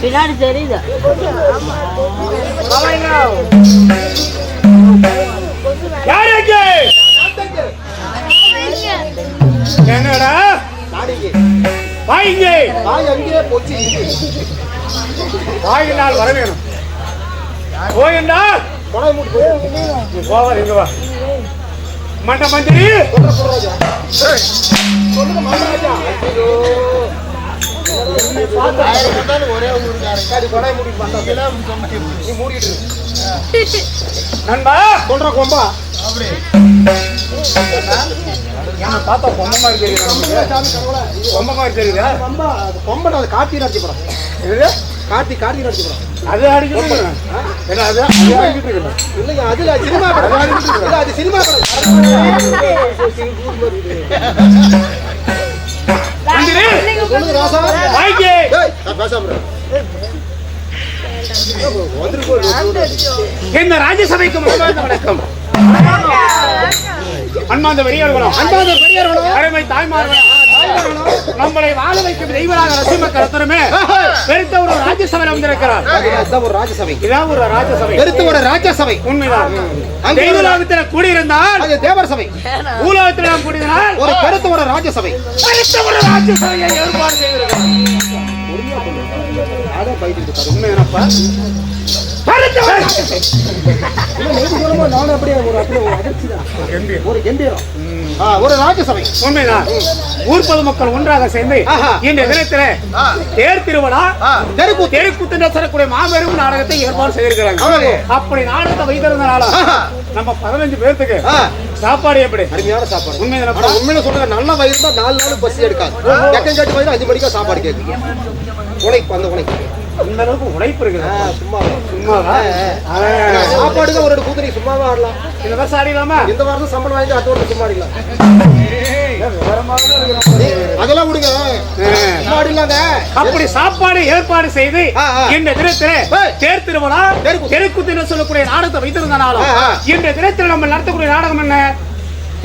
பின்னாடி தெரியுது என்னடா வாயினால் வர வேணும் போயண்டா போவார் இங்க வா மண்ட மந்திரி நண்பா சொல்ற கொம்பா பார்த்தா பொம்மை மாதிரி தெரியுது பொம்மை மாதிரி தெரியுதா பொம்பை அது கார்த்தி நடிச்சு படம் கார்த்தி நடிச்சு படம் அது அடிக்கிறது இல்லைங்க அதுல சினிமா படம் அது சினிமா என்ன ராஜ்யசபைக்கு வணக்கம் அன்பார்ந்த பெரியவர்களும் அருமை தாய்மார்களும் நம்மளை வாழ வைக்கும் தெய்வராக ரசிமக்கள் அத்தருமே பெருத்த ஒரு ராஜ்யசபை வந்திருக்கிறார். ஒரு ராஜ்யசபை இதான் ஒரு ராஜ்யசபை பெருத்த ஒரு ராஜ்யசபை உண்மைதான். தெய்வலோகத்தில் கூடியிருந்தால் அது தேவர் சபை, பூலோகத்தில் நாம் கூடியிருந்தால் ஒரு பெருத்த ஒரு ராஜ்யசபை பெருத்த ஒரு ராஜ்யசபையை ஏற்பாடு செய்திருக்கிறார். உண்மை என்னப்பா ஒரு ராஜ்யசபை உண்மைதான். ஊர் பொதுமக்கள் ஒன்றாக சேர்ந்து இந்த தினத்தில தேர் திருவிழா தெருக்கூத்து என்று சொல்லக்கூடிய மாபெரும் நாடகத்தை ஏற்பாடு செய்திருக்கிறாங்க. அப்படி நாடகத்தை வைத்திருந்தனால நம்ம 15 பேருக்கு சாப்பாடு எப்படி அருமையான சாப்பாடு. உண்மையில சொல்ற நல்ல வயிறு தான் 4 நாள் பசி எடுக்காது. எக்கம் கேட்டு வயிறு 5 மணிக்கா சாப்பாடு கேட்கு. உழைப்பு அந்த உழைப்பு இந்த அளவுக்கு உழைப்பு இருக்குது. சும்மாவா சாப்பாடுக்கு ஒரு கூத்தரி சும்மாவா ஆடலாம். இந்த வருஷம் ஆடிடலாமா? இந்த வருஷம் சம்பளம் வாங்கி அடுத்த வருஷம் சும்மா ஆடிடலாம். அதெல்லாம் விடுங்க ஆடிடலாங்க. அப்படி சாப்பாடு ஏற்பாடு செய்து இந்த தினத்திலே தேர் திருவிழா தெருக்கூத்து சொல்லக்கூடிய நாடகத்தை வைத்திருந்தனாலும் இந்த தினத்தில் நம்ம நடத்தக்கூடிய நாடகம் என்ன?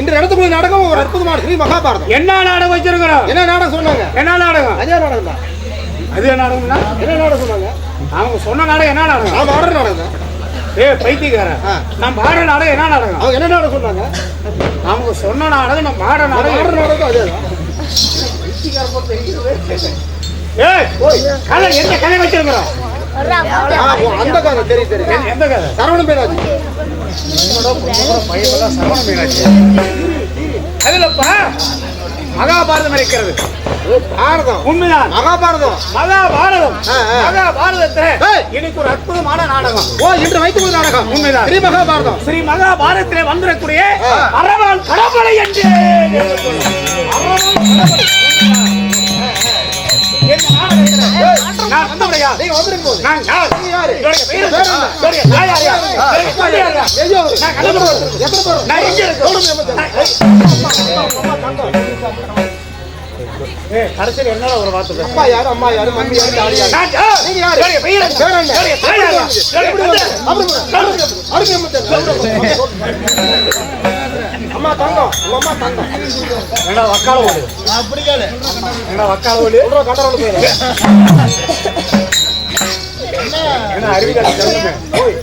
இன்று நடத்தக்கூடிய நாடகம் ஒரு அற்புதமான ஸ்ரீ மகாபாரதம். என்ன நாடகம் வச்சிருக்கிறோம்? என்ன நாடகம் சொன்னாங்க? என்ன நாடகம்? அதே நாடகம் தான். அது நாடகம்னா என்ன நாடகம் சொன்னாங்க? அவங்க சொன்ன நாடகம் என்ன நாடகம்? நான் ஆடுற நாடகம். பைத்தியக்காரன், நம்ம ஆடுற நாடகம் என்ன நாடகம்? அவங்க என்ன நாடகம் சொன்னாங்க? அவங்க சொன்ன நாடகம் நம்ம ஆடுற நாடகம். ஆடுற நாடகம் அதேதான். எந்த கதை வச்சிருக்கிறோம்? அந்த கதை தெரியும் தெரியும். எந்த கதை? சரவண மீனாட்சி. சரவண மீனாட்சி அதுலப்பா மகாபாரதம் இருக்கிறது. பாரதம் உண்மைதான். மகாபாரதம் மகாபாரதத்துல இன்னைக்கு ஒரு அற்புதமான நாடகம். இன்று வைத்து நாடகம். உண்மைதான். ஸ்ரீ மகாபாரதத்திலே வந்திருக்கக்கூடிய அரவான் கடவுளை என்று நான் வந்தவரையா? நீங்க வந்திருக்கும் போது நான் யார்? யாரு? கடைசியில் என்னோட ஒரு வார்த்தை. அப்பா யாரு, அம்மா யாரு, மம்மி யாரு, தாடி யாரு? நீங்க யாரு? அம்மா தங்கம், உங்க அம்மா தங்கம். என்ன வக்கால ஓடு? அப்படி கேளு. என்ன வக்கால ஓடு? கண்டரோடு போயிரு. என்ன அறிவியல் சொல்லுங்க. ஓய்.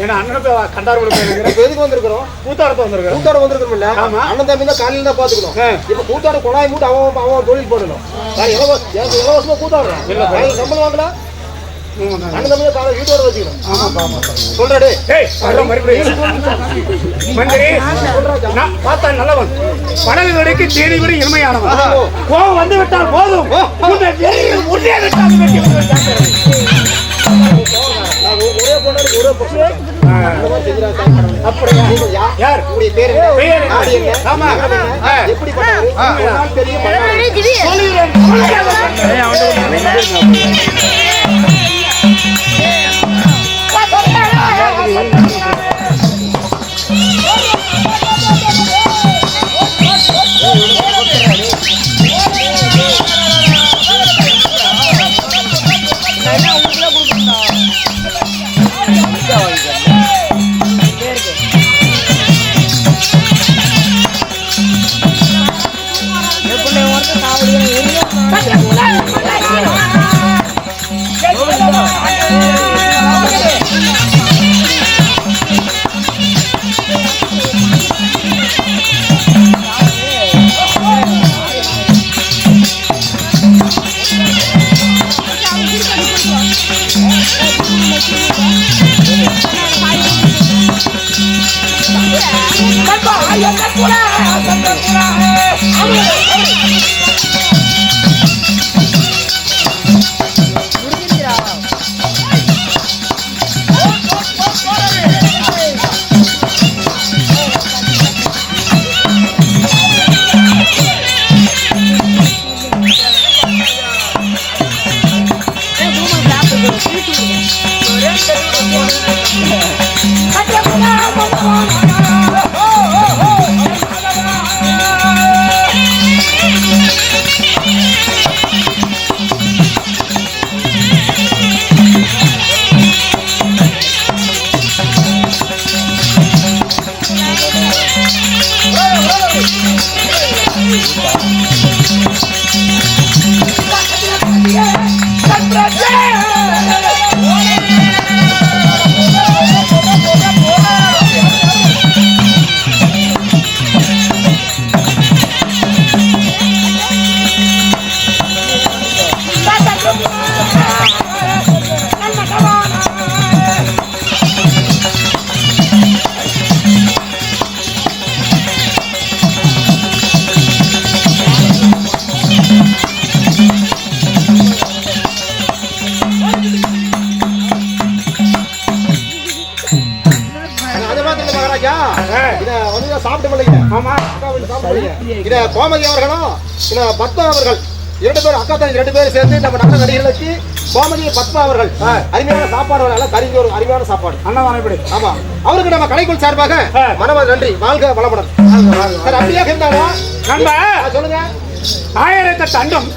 ஏன்னா அண்ணன் கண்டாரோடு போயிருக்கிறேன். எதுக்கு வந்திருக்கிறோம்? கூத்தாடத்தை வந்திருக்கிறோம். கூத்தாட வந்திருக்கிறோம் இல்ல? அண்ணன் தம்பி தான் காலையில தான் பாத்துக்கணும். இப்ப கூத்தாட குழாய் மூட்டு அவன் தொழில் போடணும். இலவசமா கூத்தாடுறான். சம்பளம் வாங்கல அண்ணன் தம்பி தான் காலை வீட்டோட வச்சுக்கணும். சொல்றே பார்த்தா நல்லவன், படகுகளுக்கு தேடி விட இனிமையானவன். கோவம் வந்து விட்டால் போதும், ஒரே பொண்ணு ஒரே பொண்ணு. அப்படியா? யார் உங்களுடைய பேரு? ஆமா. எப்படி பண்ணாரு தெரியும். கோமதி அவர்களும் பத்மா அவர்கள் 2 பேரும் அக்கா தான் 2 பேரும் சேர்ந்து நம்ம நல்ல நடிகர்களுக்கு கோமதி பத்மா அவர்கள் அருமையான சாப்பாடு, நல்ல கறிஞ்சு ஒரு அருமையான சாப்பாடு அண்ணாமலை. ஆமா, அவருக்கு நம்ம கலைக்குள் சார்பாக மனமார்ந்த நன்றி. வாழ்க வளமுடன். சார் அப்படியே இருந்தாங்க சொல்லுங்க. 1008 அண்டம்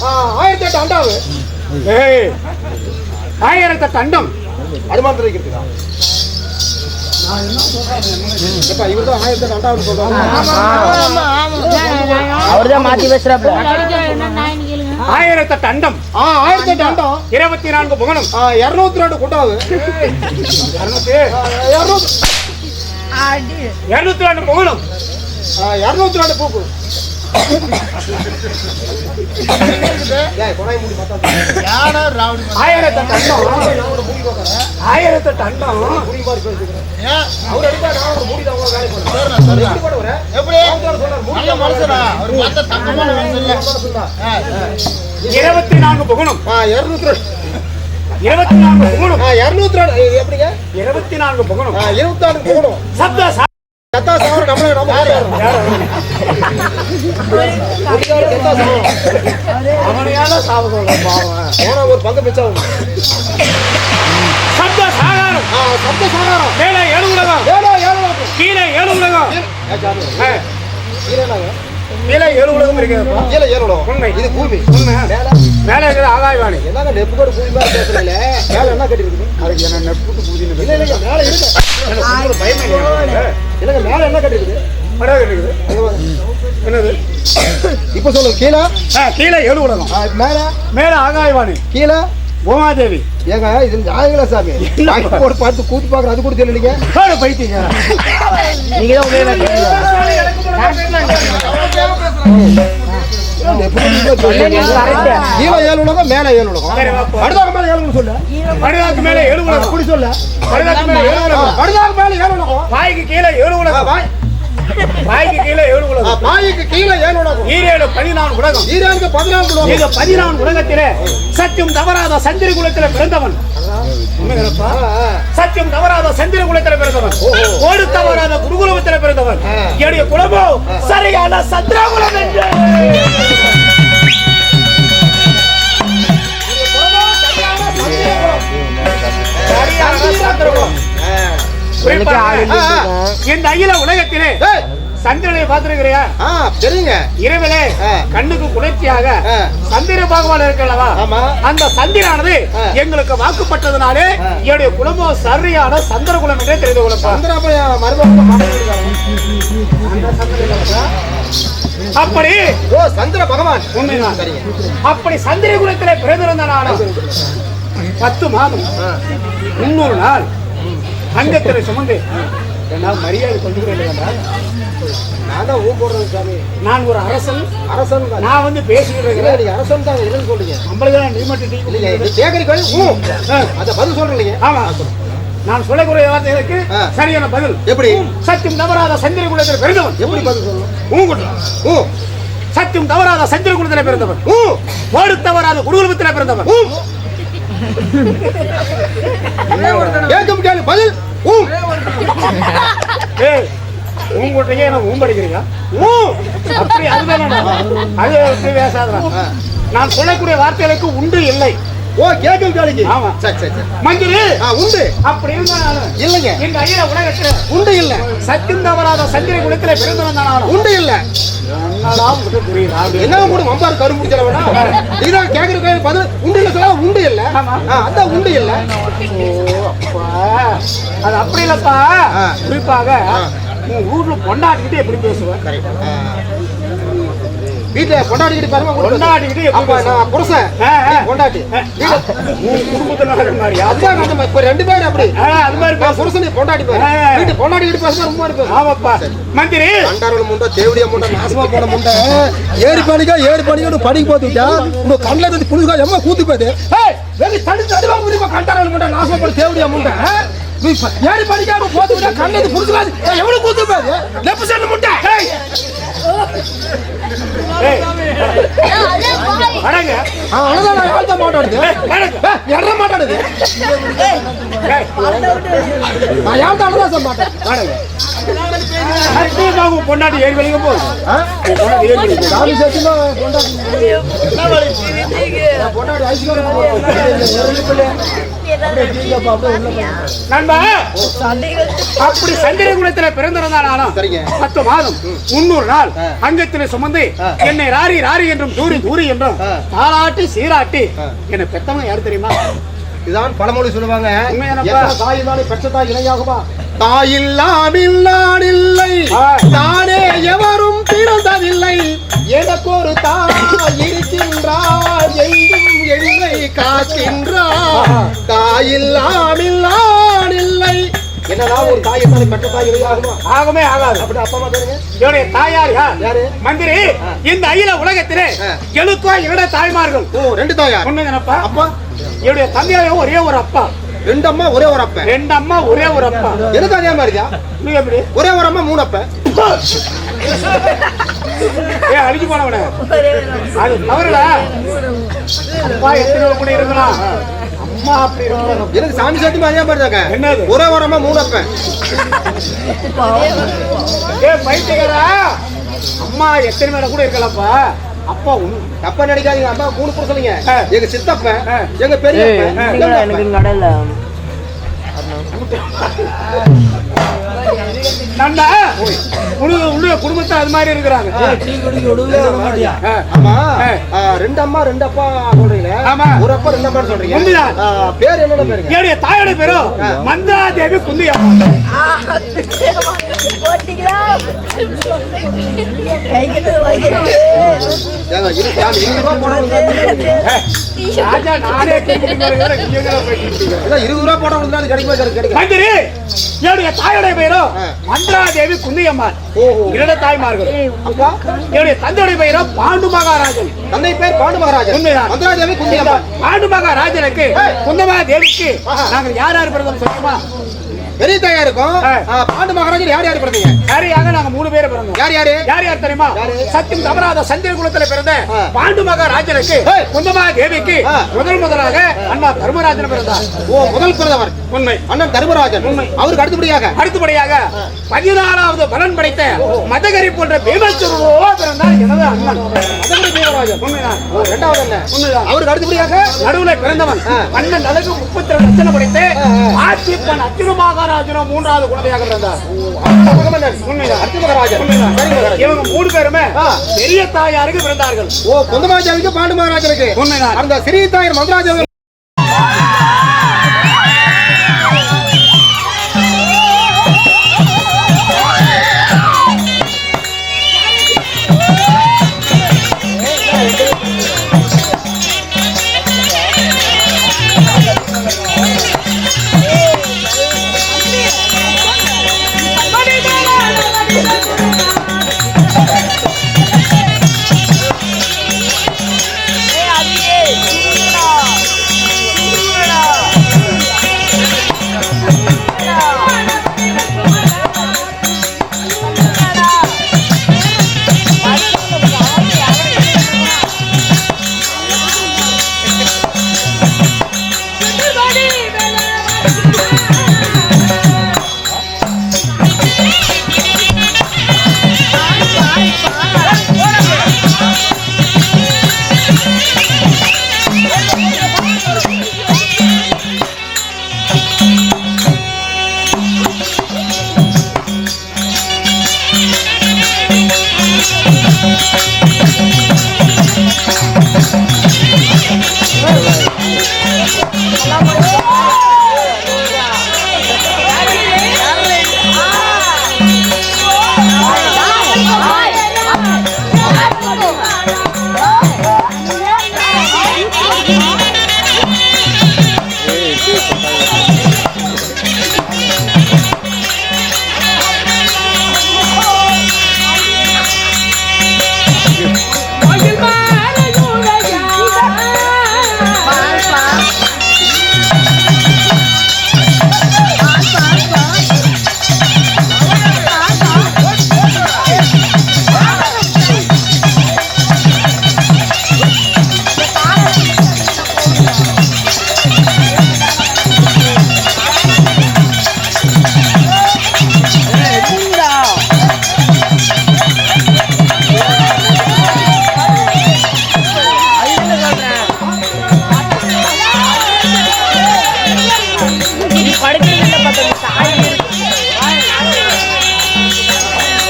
1008 அண்டாவு 1008 அண்டம் அனுமானத்தில் இருக்குதா? இவர்தான் 1008 அண்டாவது சொல்றாங்க. அவர்தான் மாத்தி பேசுறாப்ல. 1008 அண்டம் 1008 அண்டம் 24 புவனம் 202 குண்டாவு 202 புவனம் 202 பூப்பு. 1008 அண்டம் 1008 அண்டம் புடி மாதிரி பேசுகிறேன். அவர் அடிப்பா நான் ஒரு மூடி தான் உங்க வேலை பண்ணுறேன். எப்படி பண்ணுவற? எப்படி? சொன்னார் மூடி மனுஷனா? அவர் பார்த்த தங்கமான மனுஷன் இல்ல. 24 புகணும். 202. 24 புகணும். 202 எப்படிங்க? 24 புகணும். 24 புகணும். சப்த கத்தா சாவர நம்ம அவனையால சாவதோட பாவம். போனா ஒரு பங்கு மிச்சாகும். சப்த சாகாரம். சப்த சாகாரம். மேலே 7 உலகம். கீழே 7 உலகம். கீழே 7 உலகம் இருக்குதுப்பா. கீழே 7 உலகம். உண்மை. இது பூமி. உண்மை. மேலே இருக்கிற ஆகாயவாணி. என்னங்க நெப்புகோட பூமி மாதிரி பேசுறீங்க. மேல என்ன கட்டி இருக்குது? அதுக்கு என்ன நெப்புட்டு பூதின்னு இல்ல இல்ல மேல இருக்கு. எனக்கு பயமே இல்ல. இல்லங்க மேல என்ன கட்டி இருக்குது? படகு இருக்குது. என்னது? இப்ப சொல்லு. கீழே கீழே 7 உலகம். மேல ஆகாயவாணி. கீழே பூமாதேவி. ஏங்க இது நியாயங்களா சாமி? போட்டு பார்த்து கூத்து பாக்குற அது கூட தெரியலீங்க. பைத்தியங்க நீங்க தான் உண்மையில கீழே 7 உலகம் மேல 7 உலகம். படுதாக மேல 7 உலகம் சொல்லு. படுதாக மேல 7 உலகம். அப்படி சொல்ல. படுதாக மேல 7 உலகம். படுதாக மேல 7 உலகம். வாய்க்கு கீழே 7 உலகம். வாய்க்கு கீழே 7 உலகம். வாய்க்கு கீழே 7 உலகம். ஈரேழு 14 உலகம். ஈரேழுக்கு 14 உலகம். இந்த 14 உலகத்திலே சத்தியம் தவறாத சந்திர குலத்திலே பிறந்தவன். சத்தியம் தவறாத சந்திர குலத்திலே பிறந்தவன். ஓடு தவறாத குருகுலத்திலே பிறந்தவன். என்னுடைய குலமோ சரியான சந்திர குலம் என்று. இந்த அகில உலகத்திலே சந்திரனை பார்த்திருக்கிறியா? தெரியுங்க. இரவிலே கண்ணுக்கு குளிர்ச்சியாக சந்திர பகவான் இருக்கல்லவா, அந்த சந்திரானது எங்களுக்கு வாக்குப்பட்டதுனாலே என்னுடைய குலமோ சரியான சந்திர குலம் என்றே தெரிந்து கொள்ளப்பா. அப்படி சந்திர பகவான் உண்மைதான். அப்படி சந்திர குலத்திலே பிறந்திருந்த நானும் 10 மாதம் 300 நாள் அங்கத்திலே சுமந்து மரியாதை கொண்டுகிறேன். நான் ஒரு அரசன். நான் வந்து பேசிக்கிறேன். அரசன் தான் சொல்றீங்க. சொல்றீங்க. ஆமா, நான் சொல்லக்கூடிய வார்த்தைகளுக்கு சரியான பதில். எப்படி? சத்தியம் தவறாத சந்திர குலத்தில் பிறந்தவன். எப்படி பதில் சொல்லணும்? சத்தியம் தவறாத சந்திர குலத்தில் பிறந்தவன். ஓடு தவறாத குருகுலத்தில் பிறந்தவன். பதில் உங்கள்கிட்டயே எனக்கு ஊம்படிக்கிறீங்க. அப்படி அதுதான் அது பேசாதான். நான் சொல்லக்கூடிய வார்த்தைகளுக்கு உண்டு இல்லை. கேட்கும் கேளுங்க. ஆமா, மஞ்சள் உண்டு. அப்படி இருந்தாலும் இல்லைங்க. எங்க ஐயா உலகத்துல உண்டு இல்ல. சத்தியம் தவறாத சந்திர குலத்துல பிறந்து வந்தாலும் உண்டு இல்ல. என்ன கூட மம்பாரு கரு முடிச்சவனா இதான் கேக்குற பதில் உண்டு இல்ல சொல்ல. உண்டு இல்ல. அதான் உண்டு இல்ல. அது அப்படி இல்லப்பா. குறிப்பாக ஊர்ல கொண்டாடிக்கிட்டு எப்படி பேசுவேன்? வீட்டுல கொண்டாடிக்கிட்டு பாருங்க. கொண்டாடிக்கிட்டு புருஷன் கொண்டாடி குடும்பத்துல 2 பேரும் அப்படி அது மாதிரி புருஷனை கொண்டாடி வீட்டு கொண்டாடிக்கிட்டு பேசுமா ரொம்ப பேசும். ஆமாப்பா. மந்திரி கண்டாரோட முண்டை தேவடியா முண்டை நாசமா போன முண்டை ஏறி பண்ணிக்கா படிக்க போத்துட்டா உங்க கண்ணில் இருந்து புழுகா எம்மா கூத்து போகுது. தடுவா முடியுமா? கண்டாரோட முண்டை நாசமா போன தேவடியா முண்டை ஏறி படிக்காம போத்துட்டா கண்ணில் புழுகாது எவ்வளவு கூத்து போகுது. லெஃப்ட் சைடு முண்டை மாட்டாடுது பொண்டாட்டி ஏறி வெளியே போகுது. அப்படி சந்திர குலத்துல பிறந்திருந்தாலும் 10 மாதம் 300 நாள் அங்கத்திலே சுமந்து என்னை ராரி ராரி என்றும் தூரி தூரி என்றும் தாளாட்டி சீராட்டி என்னை பெத்தவங்க யாரு தெரியுமா? இதான் பழமொழி சொல்லுவாங்க. தாய் தானே பெற்ற தாய் இணையாகுமா? தாயில்லாமல் நாடில்லை, தானே எவரும் பிறந்ததில்லை. எனக்கு ஒரு தாய் இருக்கின்றார், எங்கும் என்னை காக்கின்றார். தாயில்லாமல் நாடில்லை. என்னதான் ஒரு தாய் தானே பெற்ற தாய் இணையாகுமா? ஆகவே ஆகாது. அப்படி அப்பா அம்மா பேருங்க. என்னுடைய தாயார் யாரு? மந்திரி. இந்த அகில உலகத்திலே எனக்கோ 2 தாய்மார்கள். 2 தாயார். உண்மை நினைப்பா? அப்பா என்னுடைய தந்தையாரோ ஒரே ஒரு அப்பா. 2 அம்மா ஒரே ஒரு அப்பன். 2 அம்மா ஒரே ஒரு அப்பா. எனக்கு அதே மாதிரியா? நீ எப்படி? ஒரே ஒரு அம்மா 3 அப்பன். ஏ அடிச்சு போனவனே, அது தவறுடா. அப்பா எத்தனை கூட இருக்கலாம், அம்மா அப்படி இருக்கணும். எனக்கு சாமி சத்தியமா அதே மாதிரி தாங்க. என்னது? ஒரே ஒரு அம்மா 3 அப்பன். ஏ பைத்தியக்காரா, அம்மா எத்தனை மேல கூட இருக்கலாம்ப்பா, அப்பா ஒண்ணு. தப்பா நினைக்காதீங்க, அம்மா 3 புருஷனுங்க. எங்க சித்தப்பன், எங்க பெரிய எனக்கு கடல நண்டா உள்ள குடும்பத்தை அது மாதிரி இருக்கிறாங்க. ஆமா, 2 அம்மா 2 அப்பா சொல்றீங்க. ஆமா, ஒரு அப்பா 2 அம்மா சொல்றீங்க. பேர் என்னோட பேருங்க? என்னுடைய தாயோட பேரும் மந்திராதேவி குந்தியம்மா. ராஜா நானே 20 ரூபா போட கிடைக்கும். மந்திரி, என்னுடைய தாயோட பேரும் மந்திராதேவி குந்தியம்மா. இரண்டு தாய்மார்கள். அப்பா என்னுடைய தந்தையுடைய பெயரும் பாண்டு மகாராஜன். தந்தை பேர் பாண்டு மகாராஜன். உண்மைதான். மந்திராதேவி குந்தியம்மா. பாண்டு மகாராஜனுக்கு குந்தமா தேவிக்கு நாங்கள் யார் யார் பிறந்தோம் சொல்லுமா? பெரிய தாயா இருக்கும். பாண்டு மகாராஜன் யார் யார் பிறந்தீங்க? சரியாக நாங்க 3 பேர் பிறந்தோம். யார் யாரு? யார் யார் தெரியுமா? சத்தியம் தவறாத சந்திர குலத்துல பிறந்த பாண்டு மகாராஜனுக்கு குந்தமா தேவிக்கு முதலாக அண்ணா தர்மராஜன் பிறந்தார். ஓ, முதல் பிறந்தவர் உண்மை. அண்ணன் தர்மராஜன். உண்மை. அவருக்கு அடுத்தபடியாக 14வது பலன் படைத்த மதகரி போன்ற பீமேஸ்வரோ பிறந்தார் எனது அண்ணன் மதகரி பீமராஜன். உண்மைதான். இரண்டாவது என்ன? உண்மைதான். அவருக்கு அடுத்தபடியாக நடுவுல பிறந்தவன் அண்ணன் அழகு 32 லட்சணம் படைத்து ஆட்சிப்பன் அச்சுரமாக ராஜனும் 3வது குழந்தையாக பிறந்தார். இவங்க 3 பேருமே பெரிய தாயாருக்கு பிறந்தார்கள். ஓ, குந்தமாஜாவுக்கு பாண்டு மகாராஜனுக்கு. உண்மைதான். அந்த சிறிய தாயார் மந்திராஜாவுக்கு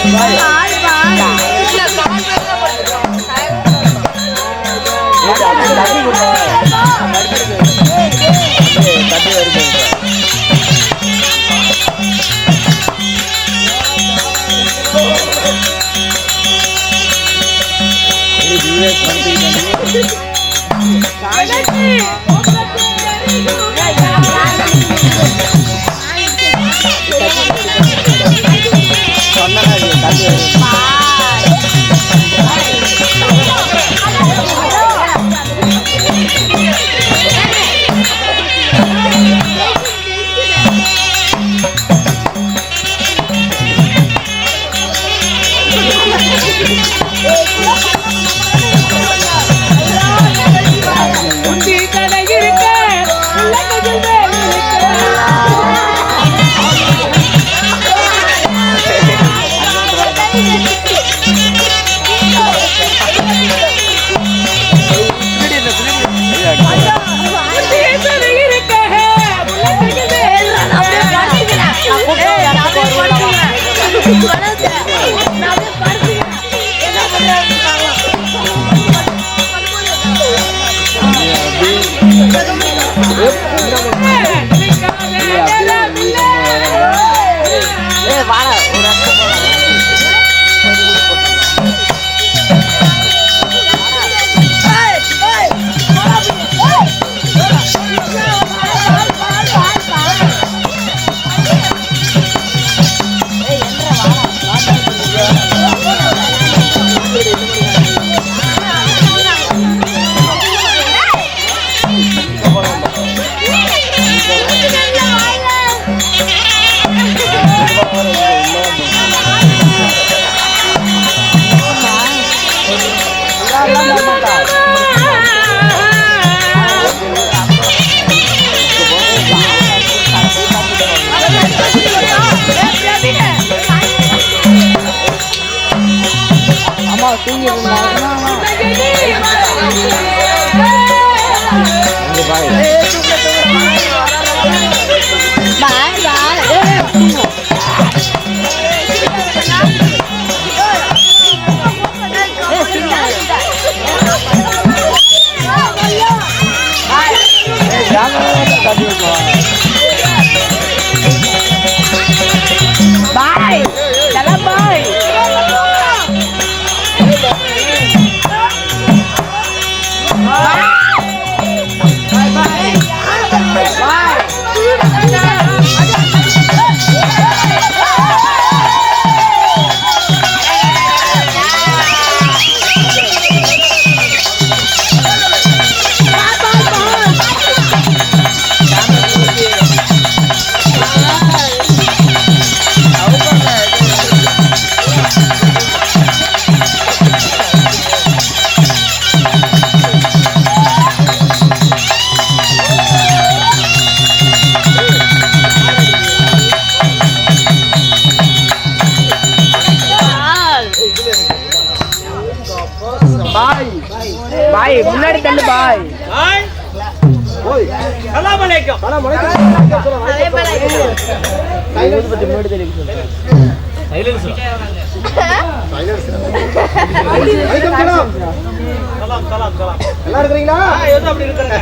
Bye. Bye. Salam bye. பாய் முன்னாடி தள்ளு பாய். ஓய் சலாம் அலைக்கும். சலாம் அலைக்கும். சைலன்ஸ் பத்தி முன்னாடி தள்ளு. சைலன்ஸ். சைலன்ஸ். அலைக்கும் சலாம். சலாம். நல்லா இருக்கீங்களா? ஏதோ அப்படி இருக்கறங்க.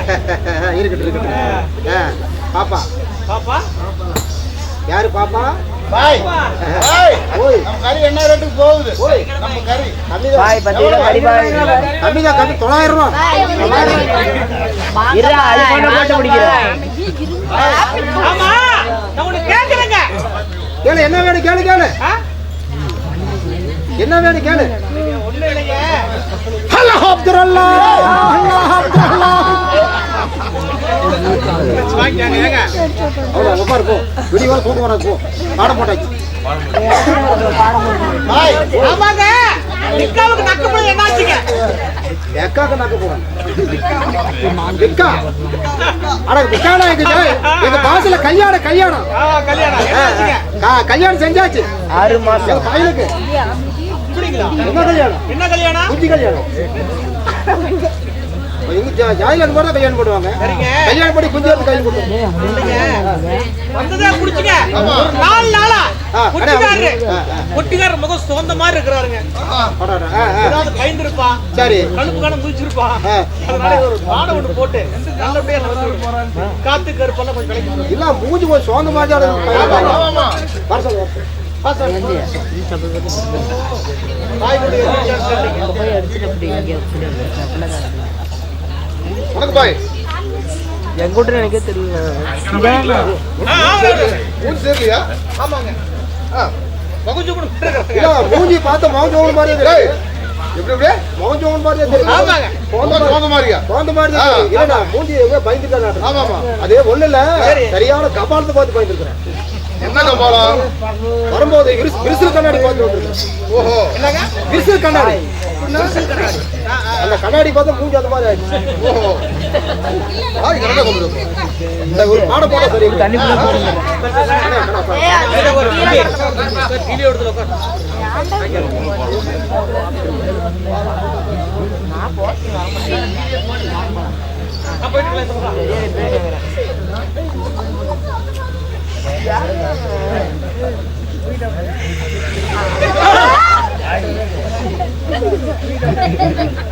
இருக்கட்டும். பாப்பா. யாரு பாப்பா? பாய் ஓய் நம்ம கறி என்ன ரேட்டுக்கு போகுது? ஓய் நம்ம கறி பாய் பத்தியா கறி பாய். கம்மிதா 900 ரூபாய். இரா அல்போன போட்டு முடிக்கிறேன். ஆமா நான் உனக்கு கேக்குறேங்க. கேளு என்ன வேணும் கேளு. என்ன வேணும் கேளு. ஒண்ணு இல்லையே. அல்லாஹ் அப்துல்லாஹ் வாங்கிட்டாங்க. அவ்வளோ உட்காரு போ. விடிவால் தூக்க வர போ. பாடம் போட்டாச்சு. பாய் ஆமாங்க. நிக்காவுக்கு நக்கு போய் என்னாச்சுங்க? எக்காக்கு நக்க போறேன். விக்கா. அட விக்காடா எங்க பாசல கல்யாணம். கல்யாணம் என்னாச்சுங்க? கல்யாணம் செஞ்சாச்சு. 6 மாசம். எங்க பையனுக்கு இப்படிங்களா? என்ன கல்யாணம்? குஞ்சி கல்யாணம். எங்க ஜாயில கூட கல்யாணம் பண்ணுவாங்க. சரிங்க. கல்யாணம் பண்ணி குஞ்சு எடுத்து கையில் கொடுத்தோம். வந்ததா குடிச்சுங்க. 4 நாளா அடே, ஒட்டிகாரர் முகம் சோந்த மாதிரி இருக்கிறாருங்க. ஏதாவது பயந்துருப்பா. சரி கணுப்பு முடிச்சிருப்பா. அதனால ஒரு பாடம் ஒன்று போட்டு நல்லபடியா நடந்து காத்து கருப்பெல்லாம் கொஞ்சம் கிடைக்கும். இல்ல மூஞ்சி போய் சோந்த மாதிரி உனக்கு பாய் என் கூட்ட எனக்கே தெரியல. மூஞ்சி சரியா? ஆமாங்க. இல்ல மூஞ்சி பார்த்த மௌஞ்சோன் மாதிரியே தெரியுது. எப்படி மௌஞ்சோன் மாதிரியே தெரியுது. ஆமாங்க. சோந்த மாதிரியா? சோந்த மாதிரி இல்லடா மூஞ்சி எங்க பயந்துட்டானா? ஆமாமா. அதே ஒண்ணு இல்ல சரியான கபாலத்தை பார்த்து பயந்துருக்கிறேன். என்ன கபாலம்? வரும்போது விரிசல் கண்ணாடி பார்த்து வந்துருக்கேன். ஓஹோ என்னங்க? விரிசல் கண்ணாடி. அந்த கண்ணாடி பார்த்தா மூஞ்சி அந்த மாதிரி ஆயிடுச்சு. ஓஹோ பாய் கரெக்டா கொண்டு இந்த ஒரு பாடம் போட சரி தண்ணி ஃபுல்லா போடுங்க. டிவி எடுத்து உட்கார்.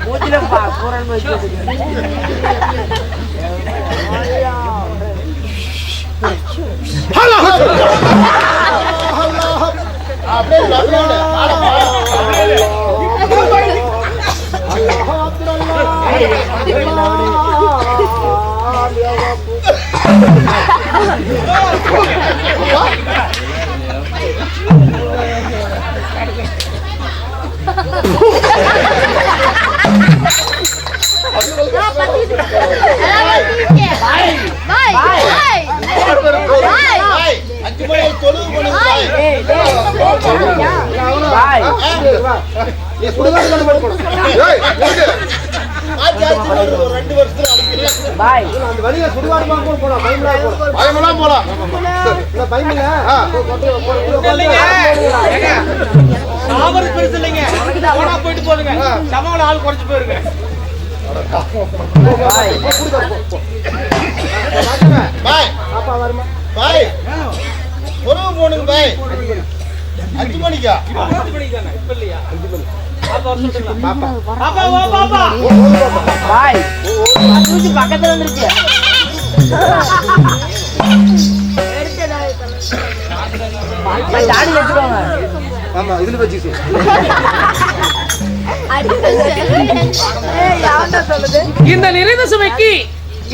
மூஞ்சில போறான்னு வச்சு நீ சுடுகாடு பாய் அந்த வழியில சுடுகாடுமா கூட போலாம், பயமில்லாம போலாம். பயமெல்லாம் போலாம். இல்ல, பயமில்ல. சாவறது பெருசு இல்லைங்க. போனா போயிட்டு போடுங்க. சமவள ஆள் குறைச்சு போயிருங்க. பாய் பாய் பாப்பா வருமா? பாய் உறவு போனுங்க பாய் 5 மணிக்கா இப்ப இல்லையா? பாப்பா வா பாப்பா. பாய் அசூசி பக்கத்துல வந்துருச்சு. தாடி வச்சுக்கோங்க. ஆமா, இதுல வச்சுச்சு. இந்த நிறைந்த சுமைக்கு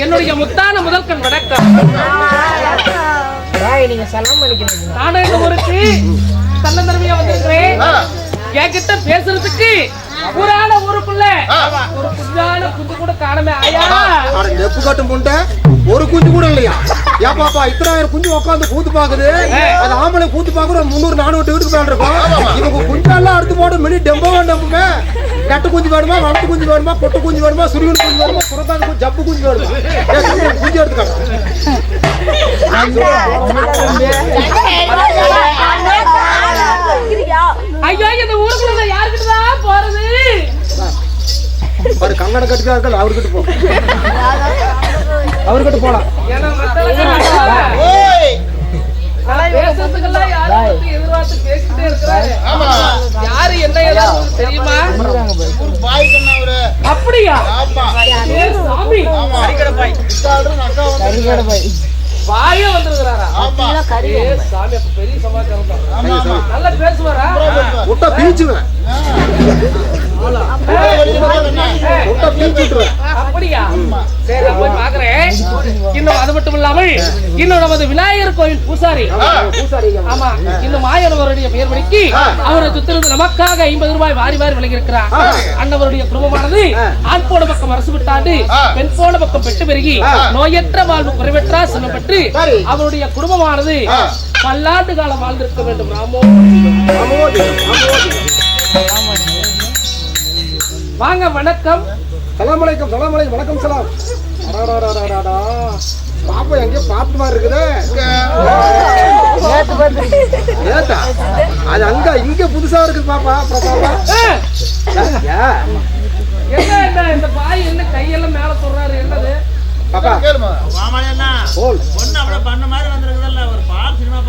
என்னுடைய முத்தான முதல்கண் வணக்கம். பாய் நீங்க சலாம் பண்ணிக்கிறீங்க. நானும் இந்த ஊருக்கு தன்னந்தரமையா வந்திருக்கிறேன். என்கிட்ட பேசுறதுக்கு புராண ஊருக்குள்ள ஒரு குஞ்சான குஞ்சு கூட காணமே. ஆயா அட நெப்பு கட்டும் புண்டை, ஒரு குஞ்சு கூட இல்லையா? ஏன் பாப்பா இத்தனாயிரம் குஞ்சு உட்காந்து கூத்து பாக்குது? அது ஆம்பளை கூத்து பாக்குற 300-400 வீட்டுக்கு மேல இருக்கும். இவங்க குஞ்செல்லாம் அடுத்து போட்டு மினி டெம்போவா டெம்புமே. நட்டு குஞ்சு வேணுமா, வளர்த்து குஞ்சு வேணுமா, பொட்டு குஞ்சு வேணுமா, சுருகன் குஞ்சு வேணுமா, சுரக்காது குஞ்சு, ஜப்பு குஞ்சு வேணுமா? குஞ்சு எடுத்துக்காங்க. ஐயோ இந்த ஊருக்குள்ள யாருக்கிட்டதான் போறது? பாரு கங்கண கட்டுக்கார்கள், அவர்கிட்ட போ, அவர்கிட்ட போலாம். ஏன்னா பேசுறதுக்கெல்லாம் யாரும் எதிர்பார்த்து பேசிட்டே இருக்கிறாரு. யாரு என்ன ஏதாவது தெரியுமா? ஒரு பாய் கண்ணாவரு அப்படியா? ஆமா ஏ சாமி, அடிக்கட பாய். இத்தாடுன்னு அக்கா வந்து வாயே வந்திருக்கிறாரா? ஆமா ஏ சாமி, அப்ப பெரிய சமாச்சாரம் தான். ஆமா ஆமா நல்லா பேசுவாரா? விட்டா பீச்சுவேன், விட்டா பீச்சு விட்டுருவேன். அப்படியா? சரி, நான் போய் பாக்குறேன். இன்னும் அது மட்டும் இல்லாமல் இன்னும் நமது விநாயகர் கோவில் பூசாரி, ஆமா, இன்னும் மாயனவருடைய பெயர் படிக்கு அவரை சுத்திருந்து நமக்காக 50 ரூபாய் வாரி வாரி விலகியிருக்கிறார். அண்ணவருடைய குடும்பமானது ஆண் போன பக்கம் அரசு விட்டாண்டு பெண் போன பக்கம் பெற்று பெருகி நோயற்ற வாழ்வு குறைவற்றா செல்வம் பெற்று அவருடைய குடும்பமானது பல்லாண்டு காலம் வாழ்ந்திருக்க வேண்டும். ராமோ வாங்க, வணக்கம். சலாம் அலைக்கும், சலாம் அலைக்கும், வணக்கம் சலாம். அடாடாடாடாடா. பாப்பா எங்கேயோ பார்த்து மாதிரி இருக்குது. ஏத்தா அது அங்க இங்க புதுசா இருக்கு பாப்பா. பிரசாதா என்ன என்ன இந்த பாய் என்ன கையெல்லாம் மேல சொல்றாரு? என்னது பாப்பா கேளுமா போல் பொண்ணு அப்படியே பண்ண மாதிரி வந்திருக்குதுல்ல, ஒரு பால் சினிமா